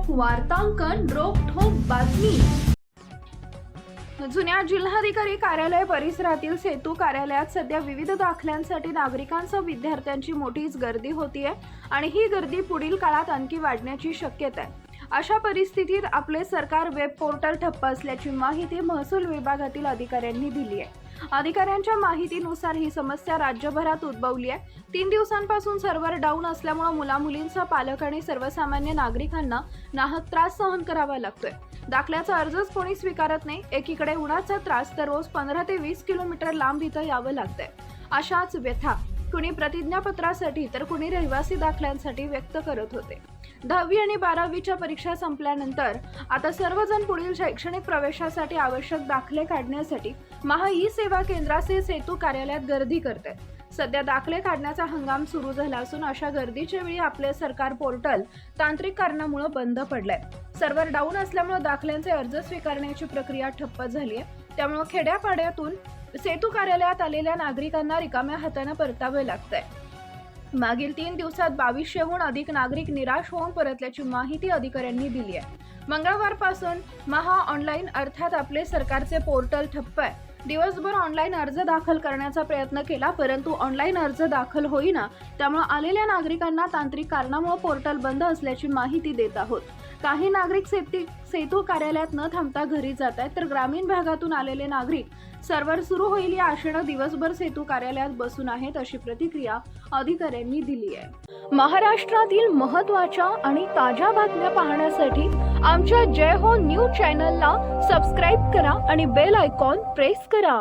वार्तांकन रोखठोक बातमी। जुन्या जिल्हाधिकारी कार्यालय परिसरातील सेतू कार्यालयात सध्या विविध दाखल्यांसाठी नागरिकांसह विद्यार्थ्यांची मोठीच गर्दी होतीये आणि ही गर्दी पुढील काळात आणखी वाढण्याची शक्यता आहे। अशा परिस्थितीत आपले सरकार वेब पोर्टल ठप्प असल्याची माहिती महसूल विभागातील अधिकाऱ्यांनी दिली आहे। अधिकाऱ्यांच्या माहितीनुसार ही समस्या राज्यभरात उद्भवली आहे। 3 दिवसांपासून सर्व्हर डाऊन असल्यामुळे मुलामुलींसह पालक आणि सर्वसामान्य नागरिकांना नाहक त्रास सहन करावा लागतोय। दाखल्याचा अर्जच कोणी स्वीकारत नाही। एकीकडे उन्हाचा त्रास तर रोज 15 ते 20 किलोमीटर लांब इथं यावं लागतंय। अशाच व्यथा कुणी प्रतिज्ञापत्रासाठी तर कुणी रहिवासी दाखल्यांसाठी व्यक्त करत होते। 10वी आणि 12वीच्या परीक्षा संपल्यानंतर आता सर्वजण पुढील शैक्षणिक प्रवेशासाठी आवश्यक दाखले काढण्यासाठी महा ई सेवा केंद्राचे सेतू कार्यालयात गर्दी करतात। सध्या दाखले काढण्याचा हंगाम सुरू झाला असून अशा गर्दीच्या वेळी आपले सरकार पोर्टल तांत्रिक कारणामुळे बंद पडलंय। सर्व्हर डाऊन असल्यामुळे दाखल्यांचे अर्ज स्वीकारण्याची प्रक्रिया ठप्प झाली आहे। त्यामुळे खेड्यापाड्यातून सेतू कार्यालयात आलेल्या नागरिकांना रिकाम्या हाताने परतावे लागतंय। मागील 3 दिवसात 2200हून अधिक नागरिक निराश होऊन परतल्याची माहिती अधिकाऱ्यांनी दिली आहे। मंगळवारपासून महा ऑनलाईन अर्थात आपले सरकारचे पोर्टल ठप्प आहे। दिवसभर ऑनलाईन अर्ज दाखल करण्याचा प्रयत्न केला, परंतु ऑनलाईन अर्ज दाखल होईना। त्यामुळे आलेल्या नागरिकांना तांत्रिक कारणामुळे पोर्टल बंद असल्याची माहिती देत आहोत। काही नागरिक सेतू कार्यालयात न थांबता घरी जात आहेत, तर ग्रामीण भागातून आलेले नागरिक सर्व्हर सुरू होईल या आशेने दिवसभर सेतू कार्यालयात बसून आहेत, अशी प्रतिक्रिया अधिकाऱ्यांनी दिली आहे। महाराष्ट्रातील महत्त्वाच्या आणि ताज्या बातम्या पाहण्यासाठी आमच्या जय हो न्यूज चॅनलला सबस्क्राईब करा आणि बेल आयकॉन प्रेस करा।